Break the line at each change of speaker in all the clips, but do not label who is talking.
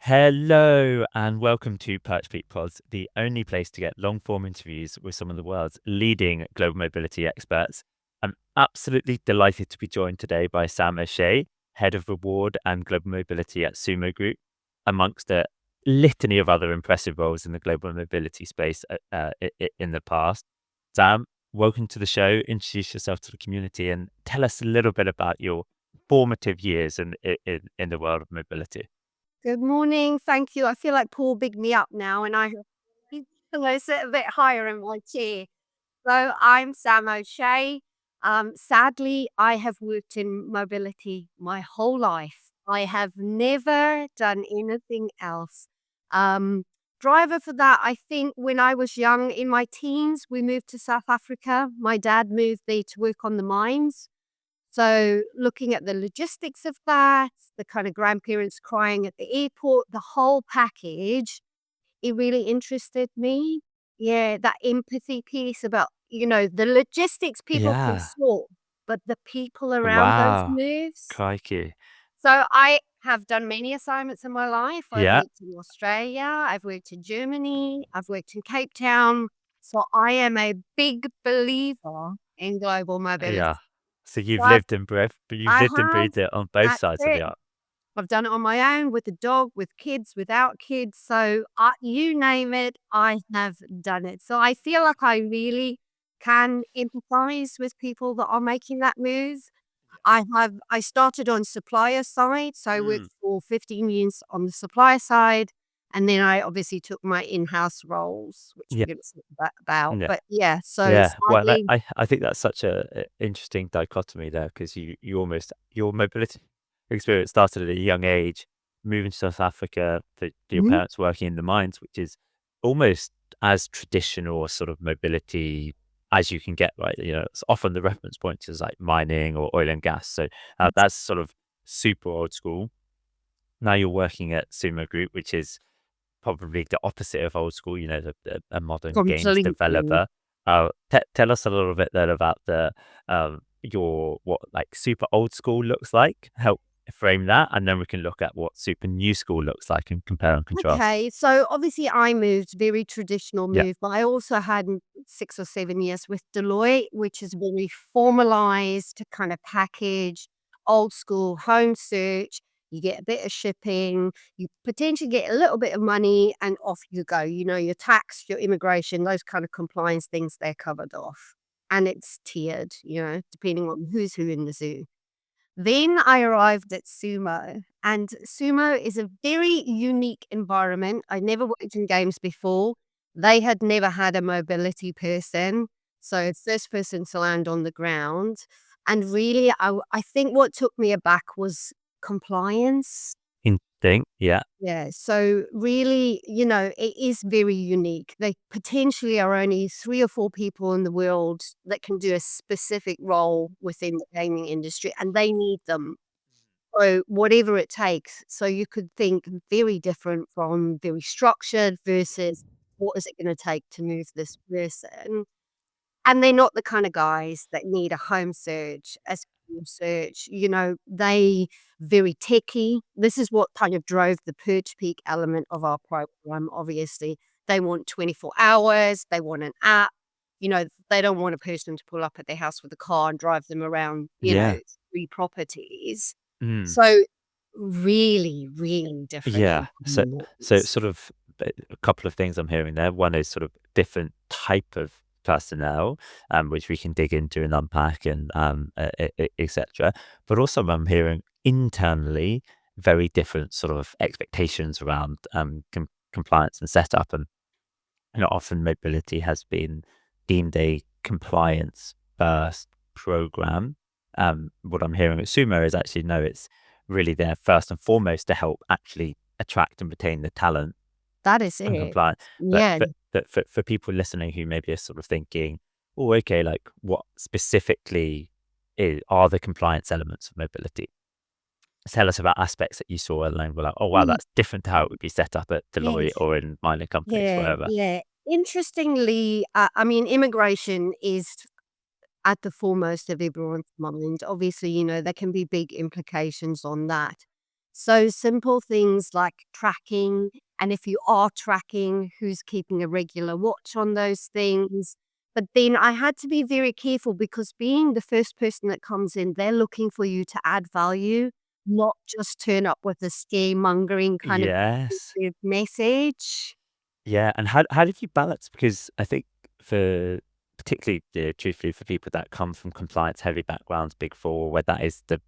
Hello and welcome to PerchPeek Pods, the only place to get long-form interviews with some of the world's leading global mobility experts. I'm absolutely delighted to be joined today by Sam O'Shea, Head of Reward and Global Mobility at Sumo Group, amongst a litany of other impressive roles in the global mobility space in the past. Sam, welcome to the show. Introduce yourself to the community and tell us a little bit about your formative years in the world of mobility.
Good morning. Thank you. I feel like Paul bigged me up now, and I sit a bit higher in my chair. So I'm Sam O'Shea. Sadly, I have worked in mobility my whole life. I have never done anything else. Um, Driver for that, I think when I was young, in my teens, we moved to South Africa. My dad moved there to work on the mines. So looking at the logistics of that, the kind of grandparents crying at the airport, the whole package, it really interested me. Yeah, that empathy piece about, the logistics people can
Yeah.
sort, but the people around those
Wow.
moves.
Crikey.
So I have done many assignments in my life. I've
Yeah.
worked in Australia, I've worked in Germany, I've worked in Cape Town. So I am a big believer in global mobility.
Yeah. So you've
But
lived and breathed, but you've
I
lived and
have.
breathed it on both
That's
sides of the
it.
art.
I've done it on my own, with a dog, with kids, without kids. So you name it, I have done it. So I feel like I really can empathize with people that are making that move. I started on supplier side, so I
Mm.
worked for 15 years on the supplier side, and then I obviously took my in-house roles, which
Yeah.
we're going to talk about.
Yeah.
But yeah, so
Yeah. Well,
sadly,
I think that's such a interesting dichotomy there because you almost your mobility experience started at a young age, moving to South Africa for your
mhm,
parents working in the mines, which is almost as traditional a sort of mobility as you can get, right? It's often the reference point is like mining or oil and gas. So that's sort of super old school. Now you're working at Sumo Group, which is probably the opposite of old school, a modern games
completely.
developer. Tell us a little bit then about your what like super old school looks like. Help frame that, and then we can look at what super new school looks like and compare and contrast.
Okay, so obviously I moved, very traditional
Yeah.
move, but I also had 6 or 7 years with Deloitte, which is very formalized kind of package, old school home search. You get a bit of shipping, you potentially get a little bit of money, and off you go. Your tax, your immigration, those kind of compliance things, they're covered off. And it's tiered, depending on who's who in the zoo. Then I arrived at Sumo, and Sumo is a very unique environment. I never worked in games before. They had never had a mobility person, so first person to land on the ground. And really, I think what took me aback was compliance.
Instinct. Yeah.
Yeah, so really, it is very unique. They potentially are only 3 or 4 people in the world that can do a specific role within the gaming industry, and they need them. So whatever it takes. So you could think very different from very structured versus what is it gonna take to move this person? And they're not the kind of guys that need a home search, a school search, they very techy. This is what kind of drove the PerchPeek element of our program, obviously. They want 24 hours, they want an app, they don't want a person to pull up at their house with a car and drive them around,
Yeah.
3 properties.
Mm.
So really, really different
Yeah. So
environments.
sort of a couple of things I'm hearing there. One is sort of different type of personnel, which we can dig into and unpack and etc. But also I'm hearing internally very different sort of expectations around compliance and setup. And often mobility has been deemed a compliance first program. What I'm hearing at Sumo is actually no, it's really there first and foremost to help actually attract and retain the talent
That is
and
it.
compliance. But
Yeah.
for people listening who maybe are sort of thinking, oh, okay, like what specifically are the compliance elements of mobility? Tell us about aspects that you saw and we're like, oh wow,
Mm,
that's different to how it would be set up at Deloitte
yes.
or in mining companies,
Yeah,
wherever.
yeah. Interestingly, I mean, immigration is at the foremost of everyone's mind. Obviously, there can be big implications on that. So simple things like tracking, and if you are tracking, who's keeping a regular watch on those things. But then I had to be very careful because being the first person that comes in, they're looking for you to add value, not just turn up with a scaremongering kind of
Yes.
message.
Yeah, and how did you balance? Because I think for particularly, truthfully, for people that come from compliance-heavy backgrounds, Big Four, where that is the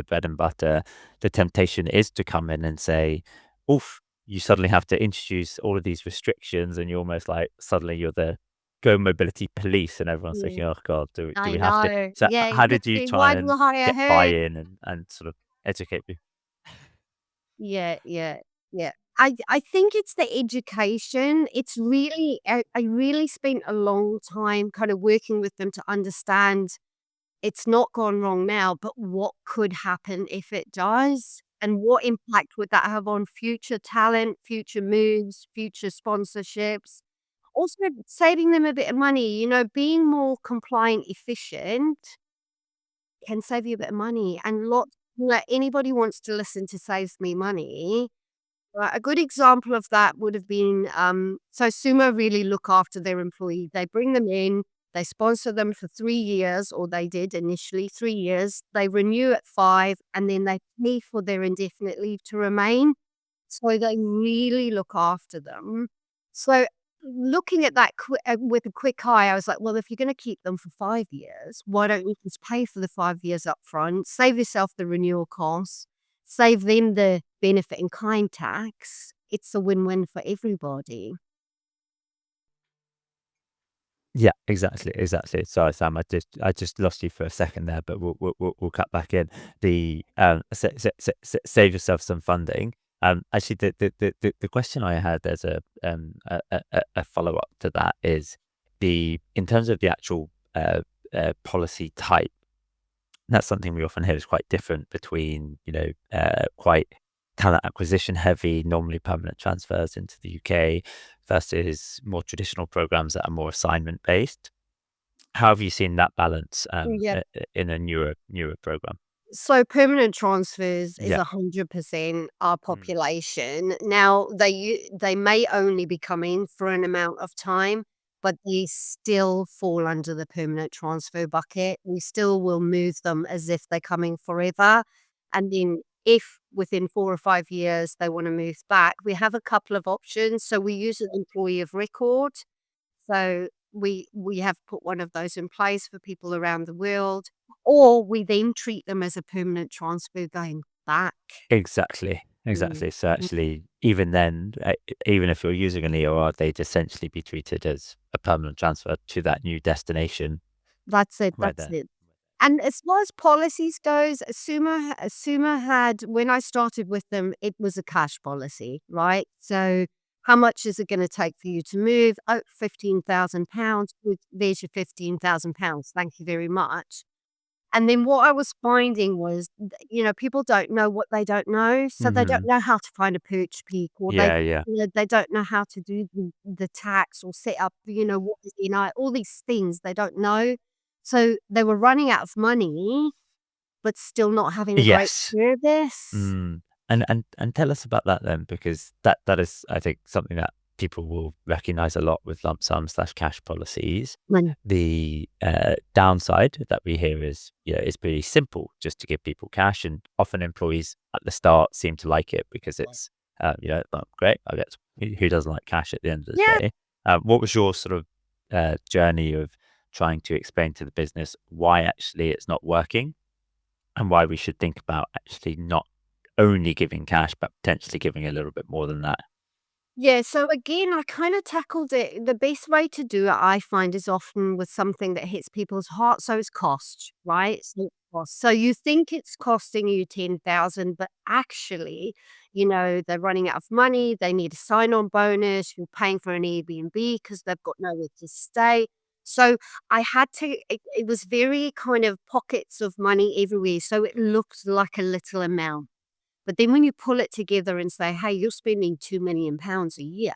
bread and butter, the temptation is to come in and say, "Oof," you suddenly have to introduce all of these restrictions, and you're almost like suddenly you're the Go Mobility police, and everyone's
Yeah,
thinking, "Oh god, do
I
we have to?"
know.
So,
Yeah,
how did you
exactly.
try
Why do
and
you hire
get
her?
buy-in and sort of educate people?
Yeah, yeah, yeah. I think it's the education. It's really I really spent a long time kind of working with them to understand it's not gone wrong now, but what could happen if it does? And what impact would that have on future talent, future moves, future sponsorships? Also, saving them a bit of money, being more compliant, efficient can save you a bit of money. And anybody wants to listen to saves me money. A good example of that would have been, so Sumo really look after their employee. They bring them in, they sponsor them for 3 years, or they did initially 3 years. They renew at 5, and then they pay for their indefinite leave to remain. So they really look after them. So looking at that with a quick eye, I was like, well, if you're going to keep them for 5 years, why don't you just pay for the 5 years up front, save yourself the renewal costs, save them the benefit in kind tax? It's a win-win for everybody.
Yeah, exactly, exactly. Sorry, Sam, I just lost you for a second there, but we'll cut back in. The save yourself some funding. Actually, the question I had as a follow up to that is the in terms of the actual policy type. That's something we often hear is quite different between, quite talent acquisition heavy, normally permanent transfers into the UK versus more traditional programs that are more assignment based. How have you seen that balance
Yeah.
in a newer program?
So permanent transfers is
Yeah.
100% our
Mm.
population. Now they may only be coming for an amount of time, but they still fall under the permanent transfer bucket. We still will move them as if they're coming forever. And then if within 4 or 5 years they want to move back, we have a couple of options. So we use an employee of record. So we have put one of those in place for people around the world, or we then treat them as a permanent transfer going back.
Exactly.
Mm,
Exactly. So
mm.
actually, even then, even if you're using an EOR, they'd essentially be treated as a permanent transfer to that new destination
That's it,
where
that's
they're
it. And as far as policies goes, Sumo had when I started with them, it was a cash policy, right? So how much is it gonna take for you to move? Oh, £15,000. Good, there's your £15,000. Thank you very much. And then what I was finding was, people don't know what they don't know, so they don't
Mhm.
know how to find a PerchPeek, or
Yeah, yeah.
they don't know how to do the tax or set up, what is NI, all these things they don't know. So they were running out of money, but still not having a great
Yes.
service.
Mm. And tell us about that then, because that is, I think, something that people will recognize a lot with lump sum slash cash policies.
Money.
The downside that we hear is, it's pretty simple, just to give people cash, and often employees at the start seem to like it because it's, "Oh, great, I get who doesn't like cash at the end of the
Yeah.
day." What was your sort of journey of trying to explain to the business why actually it's not working, and why we should think about actually not only giving cash, but potentially giving a little bit more than that?
Yeah, so again, I kind of tackled it. The best way to do it, I find, is often with something that hits people's heart. So it's cost, right? So, it's cost. So you think it's costing you 10,000, but actually, they're running out of money. They need a sign-on bonus. You're paying for an Airbnb because they've got nowhere to stay. So I had to. It was very kind of pockets of money everywhere. So it looked like a little amount. But then when you pull it together and say, "Hey, you're spending £2 million a year,"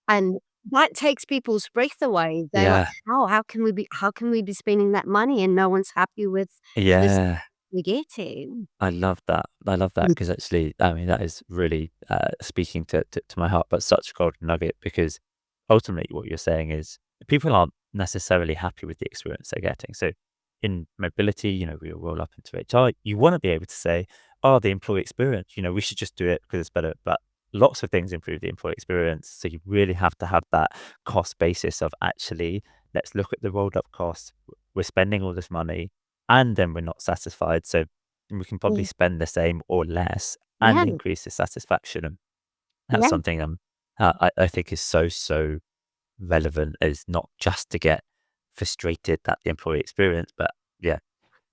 and that takes people's breath away. They're like,
Yeah.
"How can we be spending that money and no one's happy with this?"
Yeah.
we're getting.
I love that. I love that
Mm.
because actually, I mean, that is really speaking to my heart, but such a golden nugget because ultimately what you're saying is people aren't necessarily happy with the experience they're getting. So in mobility, we roll up into HR, you want to be able to say, oh, the employee experience, we should just do it because it's better. But lots of things improve the employee experience. So you really have to have that cost basis of actually, let's look at the rolled up costs. We're spending all this money and then we're not satisfied. So we can probably
Yeah.
spend the same or less and
Yeah.
increase the satisfaction. And that's
Yeah.
something I think is so relevant is not just to get frustrated at the employee experience, but yeah,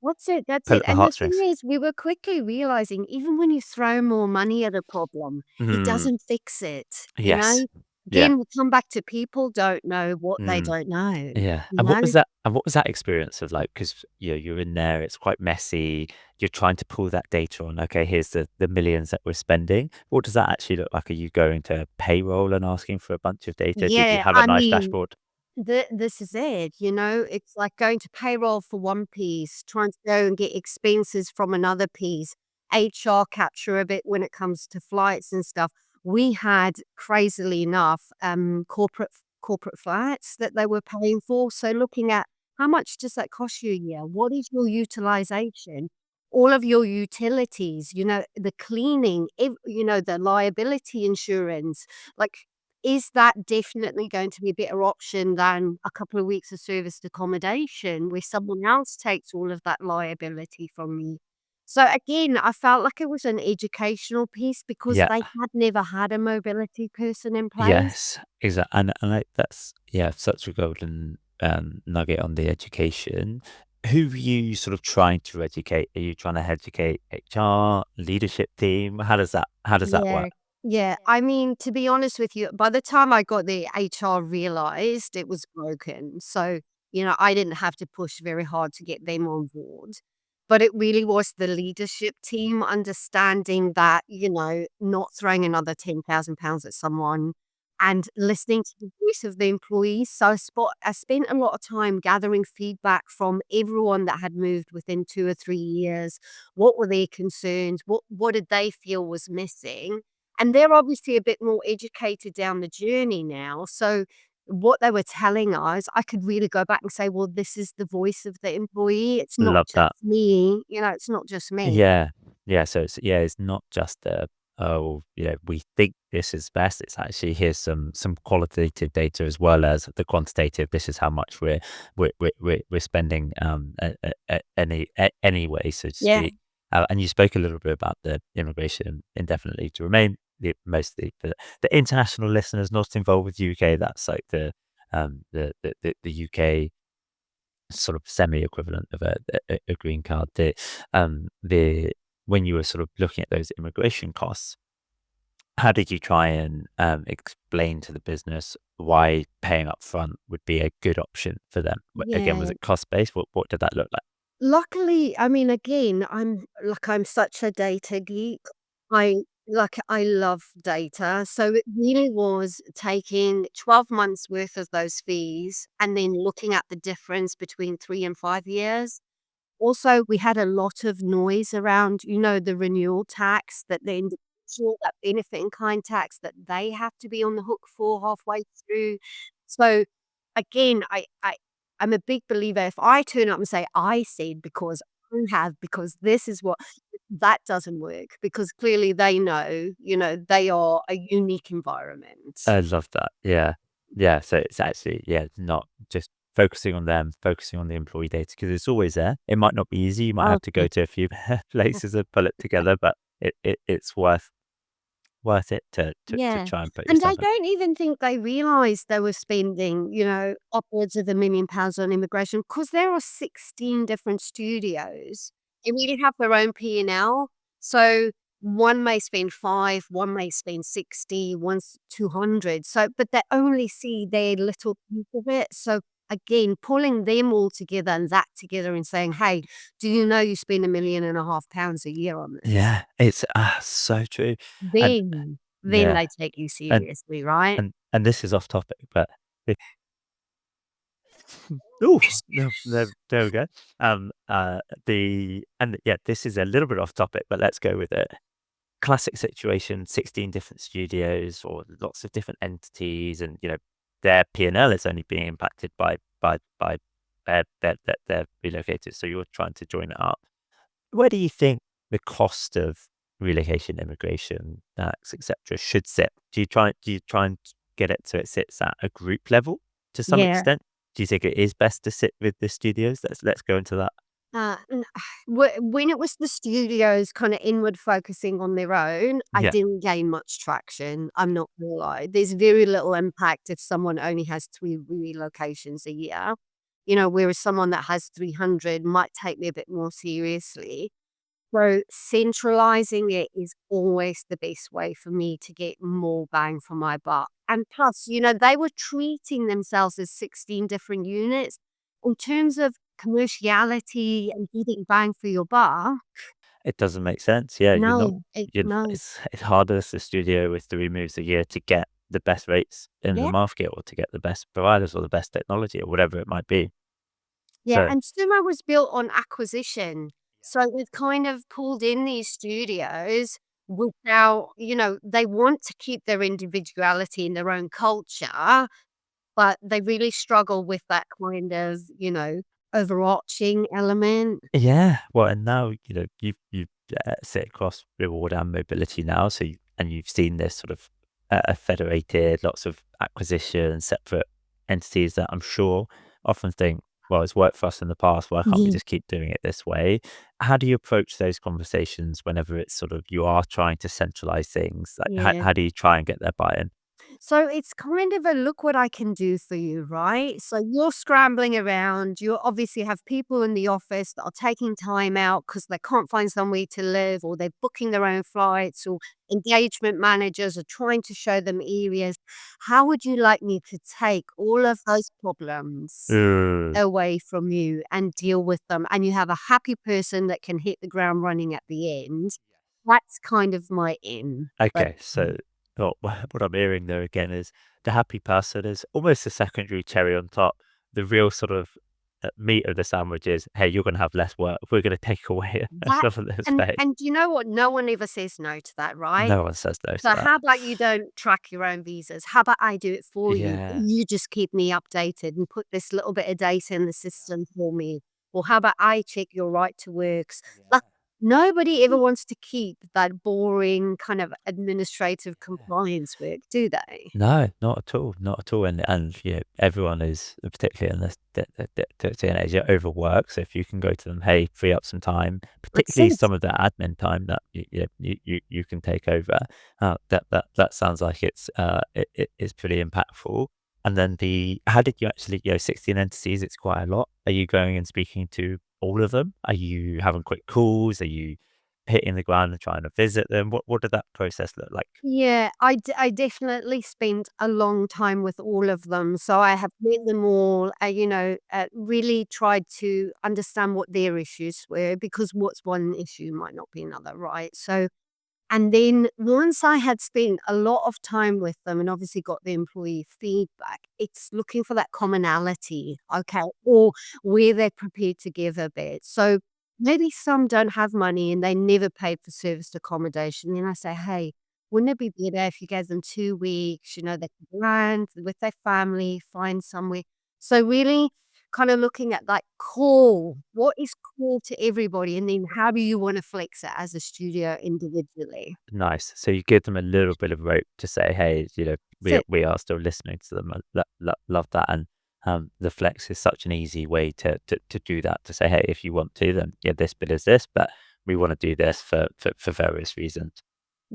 That's it, that's
pull
it,
at the
and the thing
heartstrings.
is, we were quickly realizing even when you throw more money at a problem, it
Mm,
doesn't fix it, you
yes.
know?
Yeah.
Again, we come back to people don't know what they
Mm,
don't know,
yeah.
you
And what
know?
was that experience of like? Because you're in there, it's quite messy. You're trying to pull that data on. Okay, here's the millions that we're spending. What does that actually look like? Are you going to payroll and asking for a bunch of data? Did you
Yeah,
have a
I
nice
mean,
dashboard?
this is it, it's like going to payroll for one piece, trying to go and get expenses from another piece, HR capture a bit when it comes to flights and stuff. We had, crazily enough, corporate flights that they were paying for, so looking at how much does that cost you a year? What is your utilization? All of your utilities, the cleaning, the liability insurance, like, is that definitely going to be a better option than a couple of weeks of serviced accommodation where someone else takes all of that liability from me? So again, I felt like it was an educational piece because
Yeah.
they had never had a mobility person in place.
Yes, exactly, and that's yeah, such a golden nugget on the education. Who are you sort of trying to educate? Are you trying to educate HR, leadership team? How does that work?
Yeah. Yeah. I mean, to be honest with you, by the time I got there, HR realized it was broken. So, I didn't have to push very hard to get them on board. But it really was the leadership team understanding that, not throwing another £10,000 at someone and listening to the voice of the employees. So I spent a lot of time gathering feedback from everyone that had moved within 2 or 3 years. What were their concerns? What did they feel was missing? And they're obviously a bit more educated down the journey now. So what they were telling us, I could really go back and say, well, this is the voice of the employee. It's not
Love
just
that.
me. It's not just me.
Yeah. Yeah, so it's not just oh, we think this is best. It's actually here's some qualitative data as well as the quantitative. This is how much we're spending anyway, so to
Yeah.
speak. And you spoke a little bit about the immigration indefinitely to remain. Mostly the international listeners not involved with UK. That's like the UK sort of semi-equivalent of a green card. The when you were sort of looking at those immigration costs, how did you try and explain to the business why paying up front would be a good option for them? Again, was
Yeah.
it cost based? What did that look like?
Luckily, I mean, again, I'm such a data geek. I love data. So it really was taking 12 months worth of those fees and then looking at the difference between 3 and 5 years. Also, we had a lot of noise around, the renewal tax that the individual, that benefit in kind tax that they have to be on the hook for halfway through. So again, I'm a big believer. If I turn up and say I said because I have, because this is what that doesn't work because clearly they know, they are a unique environment.
I love that. Yeah. Yeah. So it's actually, yeah, not just focusing on them, focusing on the employee data because it's always there. It might not be easy. You might have to go
Okay.
to a few places and pull it together, but it's worth it to
Yeah,
try and put
and I
yourself in.
don't even think they realised they were spending, upwards of £1 million on immigration because there are 16 different studios. They really have their own P&L. So one may spend 5, one may spend 60, one's 200. So, but they only see their little piece of it. So again, pulling them all together and that together and saying, hey, do you know you spend £1.5 million a year on this?
Yeah, it's so true. And
Then
yeah,
they take you
and
seriously, right?
and this is off topic, but Oh, no, there we go. Yeah, this is a little bit off topic, but let's go with it. Classic situation, 16 different studios or lots of different entities, and their P&L is only being impacted by their relocators. So you're trying to join it up. Where do you think the cost of relocation, immigration, tax, etc., should sit? Do you try and get it so it sits at a group level to some
Yeah.
extent? Do you think it is best to sit with the studios? Let's go into that.
N when it was the studios kinda inward focusing on their own, I
Yeah.
didn't gain much traction, I'm not gonna lie. There's very little impact if someone only has 3 relocations a year, whereas someone that has 300 might take me a bit more seriously. So, centralizing it is always the best way for me to get more bang for my buck. And plus, they were treating themselves as 16 different units. In terms of commerciality and getting bang for your buck,
It doesn't make sense. Yeah,
no, no.
it's harder as a studio with 3 moves a year to get the best rates in the
Yeah,
market or to get the best providers or the best technology or whatever it might be.
yeah.
So
And Sumo was built on acquisition. So we've kind of pulled in these studios without, they want to keep their individuality in their own culture. But they really struggle with that kind of, overarching element.
yeah, well, and now, you've sit across reward and mobility now, so you've seen this sort of, federated, lots of acquisition, separate entities that I'm sure often think, "Well, it's worked for us in the past, why can't we
Yeah.
just keep doing it this way?" How do you approach those conversations whenever it's sort of you are trying to centralize things? Like,
Yeah.
how do you try and get their buy-in?
So it's kind of a look what I can do for you, right? So you're scrambling around. You obviously have people in the office that are taking time out because they can't find somewhere to live or they're booking their own flights or engagement managers are trying to show them areas. How would you like me to take all of those problems
Ooh.
away from you and deal with them, and you have a happy person that can hit the ground running at the end? That's kind of my aim. But
Okay, so what I'm hearing there again is the happy person is almost a secondary cherry on top. The real sort of meat of the sandwich is, hey, you're going to have less work. We're going to take away
that
some of this
and
pay.
and you know what? No one ever says no to that, right?
No one says no to
So
that.
how about you don't track your own visas? How about I do it for you?
Yeah.
You just keep me updated and put this little bit of data in the system for me. Or how about I check your right to works? Like, nobody ever wants to keep that boring kind of administrative compliance work, do they?
No, not at all, not at all. And everyone is particularly in this day and age overworked. So if you can go to them, hey, free up some time,
That's
particularly
it.
some of the admin time that you can take over, that sounds like it's pretty impactful. And then how did you actually 16 entities? It's quite a lot. Are you going and speaking to all of them? Are you having quick calls? Are you hitting the ground and trying to visit them? What did that process look like?
Yeah, I definitely spent a long time with all of them. So I have met them all, really tried to understand what their issues were because what's one issue might not be another, right? So, and then once I had spent a lot of time with them and obviously got the employee feedback, it's looking for that commonality, okay, or where they're prepared to give a bit. So maybe some don't have money and they never paid for serviced accommodation. Then I say, hey, wouldn't it be better if you gave them 2 weeks? They could land with their family, find somewhere. So really kind of looking at like cool, what is cool to everybody? And then how do you want to flex it as a studio individually?
Nice. So you give them a little bit of rope to say, "Hey,
So
we are still listening to them." I love that, and the flex is such an easy way to do that. To say, "Hey, if you want to, then yeah, this bit is this, but we want to do this for various reasons."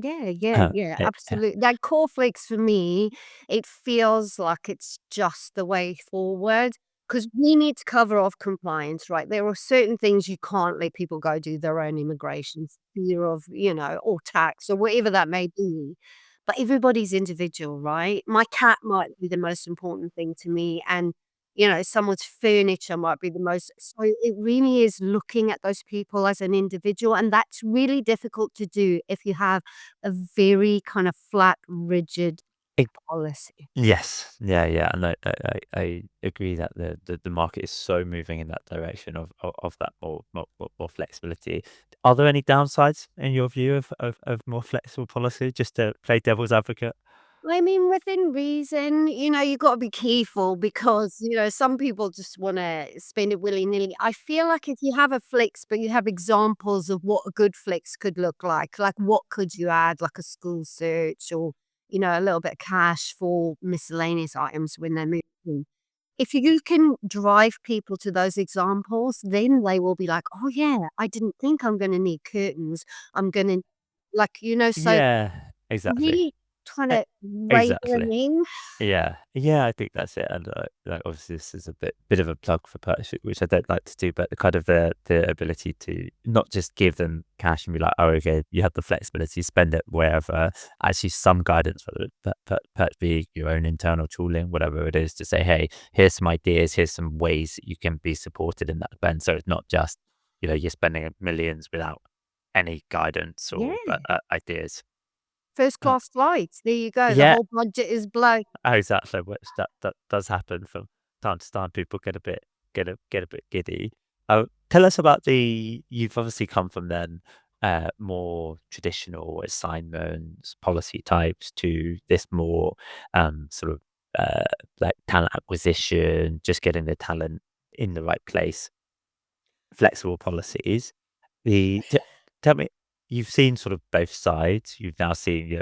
yeah, yeah, yeah,
Yeah,
absolutely. That core flex for me, it feels like it's just the way forward because we need to cover off compliance, right? There are certain things you can't let people go do their own immigration, fear of, or tax or whatever that may be. But everybody's individual, right? My cat might be the most important thing to me, and someone's furniture might be the most. So it really is looking at those people as an individual, and that's really difficult to do if you have a very kind of flat, rigid. policy.
Yes. Yeah, yeah, and I agree that the market is so moving in that direction of that more flexibility. Are there any downsides in your view of more flexible policy? Just to play devil's advocate?
I mean, within reason, you got to be careful because, some people just want to spend it willy-nilly. I feel like if you have a flex, but you have examples of what a good flex could look like what could you add, like a school search or, a little bit of cash for miscellaneous items when they're moving. If you can drive people to those examples, then they will be like, oh, yeah, I didn't think I'm going to need curtains. I'm going to, so
Yeah, exactly.
really trying
E
to rein them
exactly.
in.
Yeah. Yeah, I think that's it, and, like, obviously, this is a bit of a plug for PerchPeek, which I don't like to do, but the kind of the ability to not just give them cash and be like, "Oh, okay, you have the flexibility, spend it wherever." Actually, some guidance, whether it's PerchPeek, your own internal tooling, whatever it is, to say, "Hey, here's some ideas, here's some ways that you can be supported in that spend." So it's not just, you're spending millions without any guidance or,
Yeah.
ideas.
First
Uh,
class flights, there you go, the
yeah.
whole budget is blown.
Oh, exactly, which that does happen from time to time. People get a bit giddy. Tell us about you've obviously come from then, more traditional assignments, policy types to this more, sort of, uh, like talent acquisition, just getting the talent in the right place, flexible policies. The t Tell me, you've seen sort of both sides. You've now seen,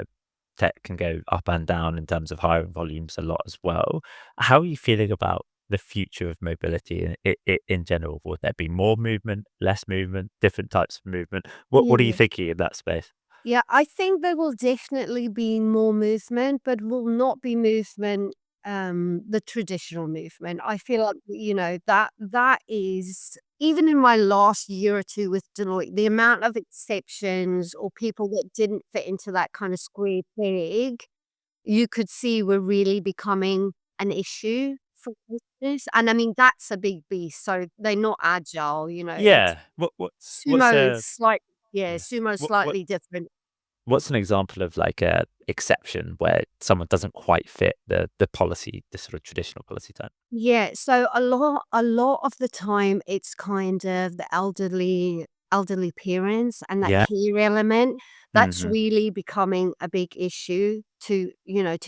tech can go up and down in terms of hiring volumes a lot as well. How are you feeling about the future of mobility in general? Would there be more movement, less movement, different types of movement? What are you
Yeah.
thinking in that space?
Yeah, I think there will definitely be more movement, but will not be movement, the traditional movement. I feel like, that is even in my last year or 2 with Deloitte, the amount of exceptions or people that didn't fit into that kind of square peg, you could see were really becoming an issue for business, and I mean, that's a big beast, so they're not agile, it's
Yeah. What's
sumo is
a yeah.
sumo is
What
slightly different.
what's an example of like a exception where someone doesn't quite fit the policy, the sort of traditional policy type?
Yeah, so a lot of the time it's kind of the elderly parents and that
Yeah.
care element that's
Mhm.
really becoming a big issue to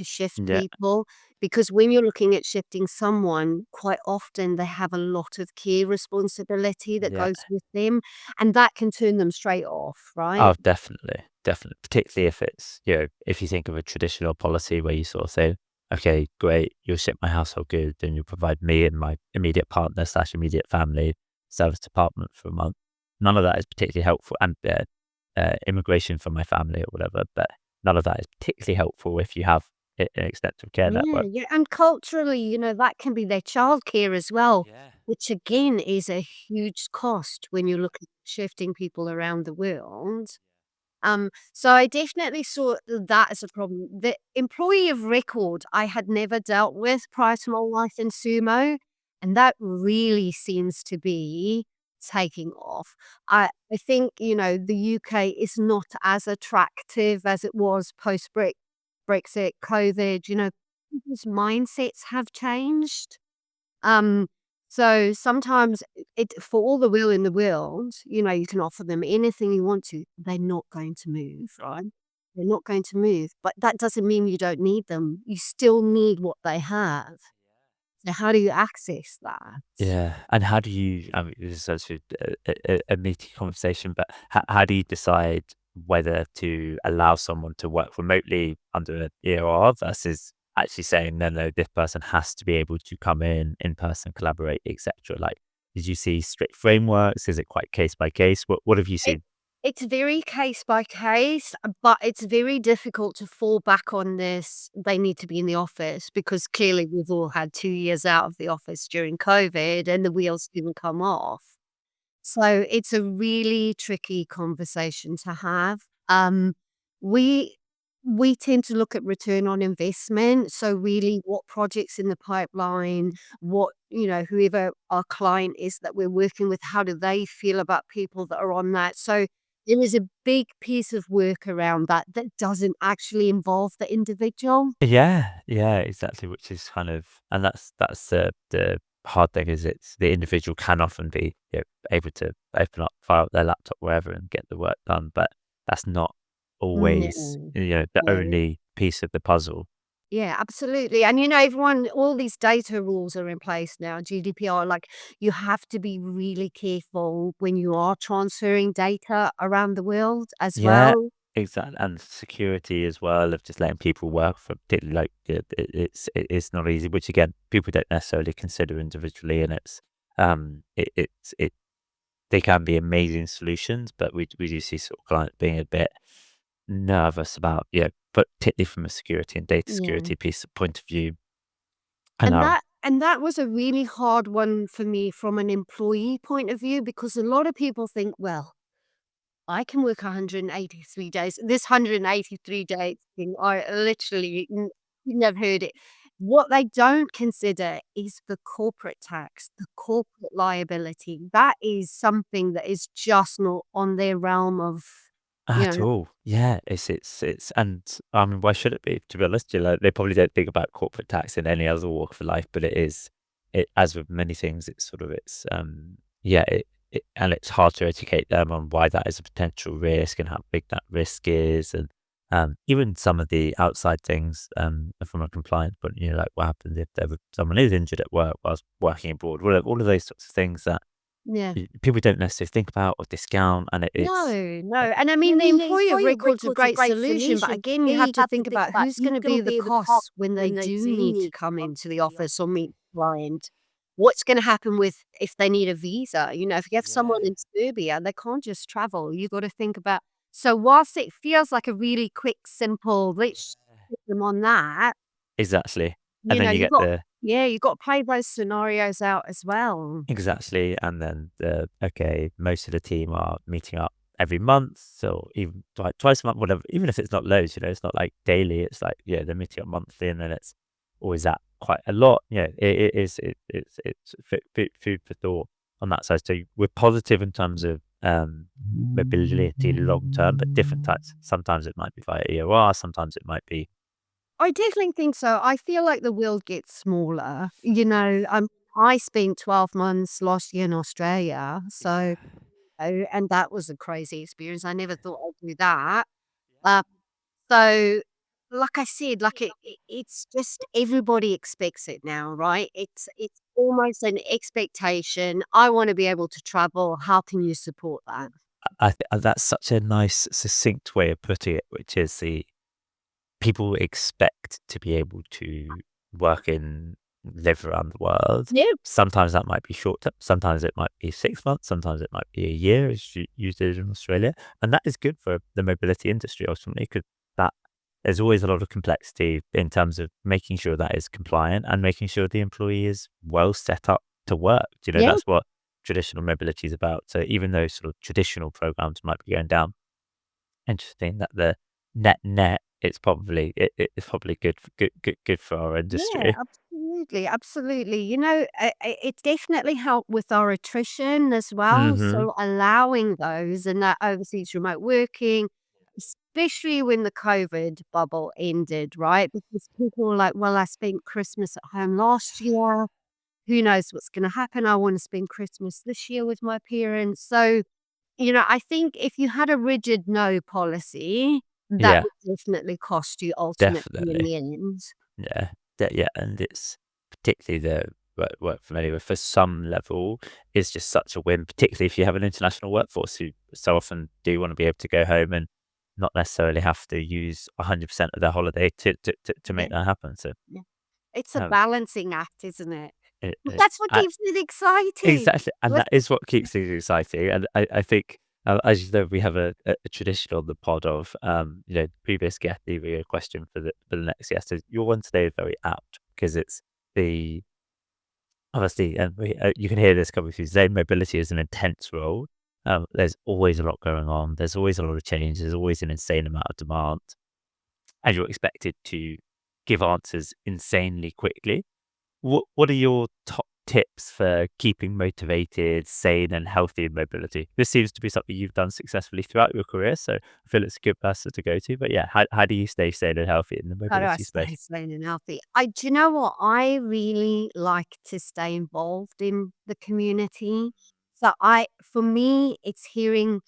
shift
Yeah.
people because when you're looking at shifting someone, quite often they have a lot of care responsibility that
Yeah.
goes with them, and that can turn them straight off, right?
Oh, definitely, definitely. Particularly if it's, if you think of a traditional policy where you sort of say, okay, great, you'll ship my household goods and you'll provide me and my immediate partner slash immediate family service department for a month. None of that is particularly helpful, and immigration for my family or whatever, but none of that is particularly helpful if you have an extensive care
Yeah,
network.
yeah, and culturally, that can be their childcare as well,
Yeah.
which again is a huge cost when you're looking at shifting people around the world. So I definitely saw that as a problem. The employee of record I had never dealt with prior to my life in sumo, and that really seems to be taking off. I think, the UK is not as attractive as it was post Brexit, COVID, people's mindsets have changed. Um, so sometimes for all the will in the world, you can offer them anything you want to, they're not going to move, right? They're not going to move, but that doesn't mean you don't need them. You still need what they have. So how do you access that?
Yeah, and how do you? I mean, this is such a meaty conversation, but how do you decide whether to allow someone to work remotely under an EOR versus actually saying, no, no, this person has to be able to come in person, collaborate, etc. Like, did you see strict frameworks? Is it quite case by case? What have you
It
seen?
it's very case by case, but it's very difficult to fall back on this, they need to be in the office because clearly we've all had 2 years out of the office during COVID and the wheels didn't come off. So it's a really tricky conversation to have. We we tend to look at return on investment. So really what projects in the pipeline, whoever our client is that we're working with, how do they feel about people that are on that? So there is a big piece of work around that that doesn't actually involve the individual.
Yeah, yeah, exactly, which is kind of, and that's the hard thing is it's the individual can often be, able to open up, fire up their laptop wherever and get the work done, but that's not always,
No,
the
no.
only piece of the puzzle.
Yeah, absolutely. And everyone, all these data rules are in place now, GDPR. Like, you have to be really careful when you are transferring data around the world as
Yeah,
well.
exactly, and security as well of just letting people work for particularly like it's not easy, which again people don't necessarily consider individually, and it they can be amazing solutions, but we do see sort of clients being a bit nervous about, but particularly from a security and data
Yeah.
security piece point of view. And
And
now,
that was a really hard one for me from an employee point of view, because a lot of people think, well, I can work 183 days. This 183 days thing, I literally never heard it. What they don't consider is the corporate tax, the corporate liability. That is something that is just not on their realm of, you
at
know,
all. Yeah, it's and I mean, why should it be? To be honest, they probably don't think about corporate tax in any other walk of life, but it is it as with many things, it's sort of yeah, and it's hard to educate them on why that is a potential risk and how big that risk is, and even some of the outside things from a compliance point, like what happens if someone is injured at work whilst working abroad, all of those sorts of things that
yeah.
people don't necessarily think about or discount, and
No, no.
uh,
And I
And I
mean, the
mean, the
employer of
employer of
record's a
record's a
great
great
solution, but
solution.
again, you
Here
have
you
to
have to
think
think
about
about
who's going
who's
to
going
be
to
the
be the cost
cost when they
when they
do
do
need to
need
come
to come
into the
into the
office or
office.
meet the client. What's going to happen with if they need a visa? If you have someone
Yeah.
in Serbia, they can't just travel. You got to think about. So whilst it feels like a really quick, simple, let's put them on that,
Exactly, and then you
you
get
got
the
you got to play those scenarios out as well.
exactly, and then okay, most of the team are meeting up every month, so even twice a month, whatever. Even if it's not loads, it's not like daily. It's like, they're meeting up monthly, and then it's always at quite a lot. It is it's food for thought on that side. So we're positive in terms of mobility long term, but different types. Sometimes it might be via EOR, sometimes it might be.
I definitely think so. I feel like the world gets smaller.
Yes.
I spent 12 months last year in Australia, so
Yeah.
and that was a crazy experience. I never thought I'd do that. Uh, so, like I said, like it's just everybody expects it now, right? It's almost an expectation. I want to be able to travel. How can you support that?
That's such a nice, succinct way of putting it, which is the people expect to be able to work in live around the world.
Yeah,
Sometimes that might be short term, sometimes it might be 6 months, sometimes it might be a year, as you did in Australia, and that is good for the mobility industry ultimately, 'cause that there's always a lot of complexity in terms of making sure that is compliant and making sure the employee is well set up to work.
yeah,
That's what traditional mobility is about. So even though sort of traditional programs might be going down, interesting that the net, it's probably good for our
yeah,
industry.
absolutely, absolutely. It's definitely helped with our attrition as well.
Mhm.
So allowing those and that overseas remote working, especially when the COVID bubble ended, right? Because people were like, well, I spent Christmas at home last year. Who knows what's going to happen? I want to spend Christmas this year with my parents. So, I think if you had a rigid no policy, that
Yeah,
would definitely cost you ultimately in
definitely.
the end.
Yeah, yeah, and it's particularly the work from anywhere for some level is just such a win, particularly if you have an international workforce who so often do want to be able to go home and not necessarily have to use 100% of their holiday to
Yeah,
make that happen. So,
yeah. It's a
um,
balancing act, isn't it? But
it,
that's what keeps it exciting.
exactly, and
Let's
that is what keeps things exciting, and I think, as you know, we have a tradition on the pod of, previous guest leaving a question for the next guest is your one today is very apt because it's the obviously, and you can hear this coming through today, mobility is an intense role. There's always a lot going on. There's always a lot of change. There's always an insane amount of demand, and you're expected to give answers insanely quickly. What are your top tips for keeping motivated, sane, and healthy in mobility? This seems to be something you've done successfully throughout your career, so I feel it's a good person to go to. But yeah, how do you stay sane and healthy in the
How do I
mobility
stay
space?
sane and healthy? Do you know what? I really like to stay involved in the community. So for me, it's hearing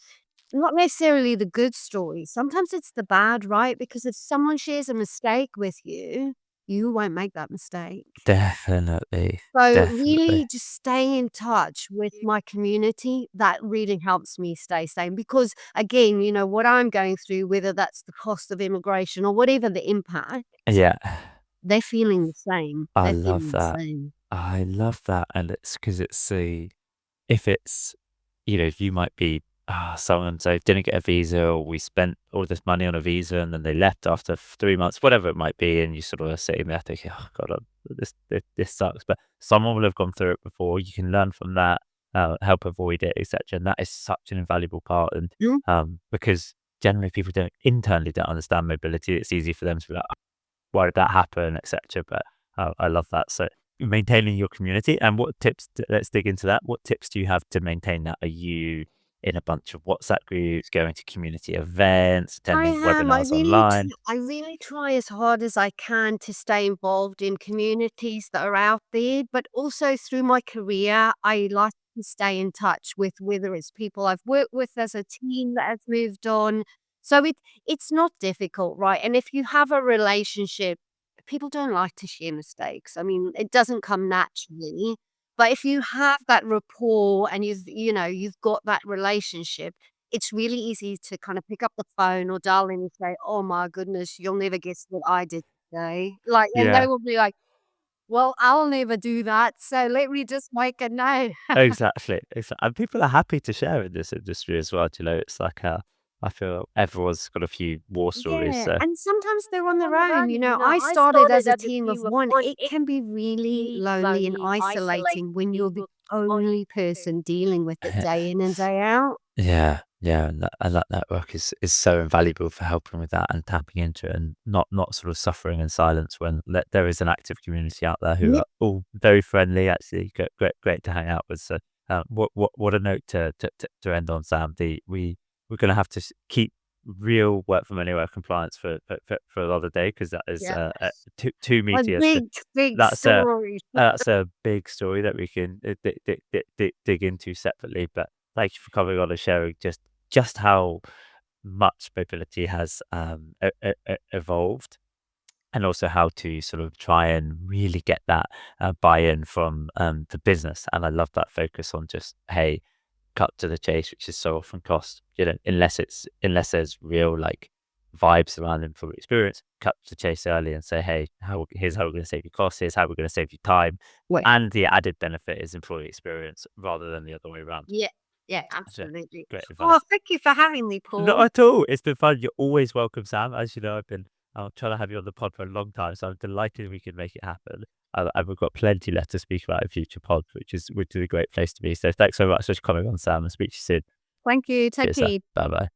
not necessarily the good stories. Sometimes it's the bad, right? Because if someone shares a mistake with you, you won't make that mistake.
Definitely,
So
definitely.
really just stay in touch with my community, that really helps me stay sane because again, what I'm going through, whether that's the cost of immigration or whatever the impact,
Yeah,
they're feeling the same.
I
They're
love
feeling the
that.
same.
I love that, and it's because it's the if it's if you might be, someone so didn't get a visa or we spent all this money on a visa and then they left after 3 months, whatever it might be, and you sort of are sitting there thinking, "Oh god, this sucks." But someone will have gone through it before. You can learn from that, help avoid it, etc. And that is such an invaluable part. And
Mm.
because generally people don't understand mobility, it's easy for them to be like, why did that happen, etc. But I love that. So maintaining your community and what tips? Let's dig into that. What tips do you have to maintain that? Are you in a bunch of WhatsApp groups, going to community events,
I
attending
am.
webinars online?
I really try as hard as I can to stay involved in communities that are out there, but also through my career, I like to stay in touch with whether it's people I've worked with as a team that has moved on. So it's not difficult, right? And if you have a relationship, people don't like to share mistakes. I mean, it doesn't come naturally. But if you have that rapport and you've got that relationship, it's really easy to kind of pick up the phone or dial in and say, "Oh my goodness, you'll never guess what I did today." Like, and they
Yeah,
will be like, "Well, I'll never do that, so let me just make a note."
exactly. And people are happy to share in this industry as well. Do you know, it's like I feel everyone's got a few war stories.
Yeah,
So
and sometimes they're on
They're
their
on their
own,
own,
I
I
started as
started
a
as a
team of
team of
one.
one.
It
It
can be really
be
lonely and
lonely, isolating
isolating when you're
when
the
you're
only
only.
person dealing with it day in and day out.
yeah, yeah, and that network is so invaluable for helping with that and tapping into it and not sort of suffering in silence when there is an active community out there who
Yeah.
are all very friendly, actually great to hang out with. So, what a note to end on, Sam. We're going to have to keep real work from anywhere compliance for another day because that is
Yeah.
too
A
meaty.
big
That's a
story.
that's a big story that we can dig into separately. But thank you for coming on and sharing just how much mobility has evolved, and also how to sort of try and really get that buy-in from the business. And I love that focus on just, hey, cut to the chase, which is so often cost, unless there's real like vibes around employee experience, cut to the chase early and say, hey, here's how we're going to save you costs, here's how we're going to save you time.
Wait.
And the added benefit is employee experience rather than the other way around.
Yeah. Yeah,
So
absolutely.
great
Oh,
advice.
thank you for having me,
Not
Paul.
at all. It's been fun. You're always welcome, Sam. As you know, I've been trying to have you on the pod for a long time, so I'm delighted we can make it happen. And we've got plenty left to speak about in future pods, which is a great place to be. So thanks so much for coming on, Sam, and speak to you soon.
Thank you. Take
Cheers, Sam.
care.
Bye bye.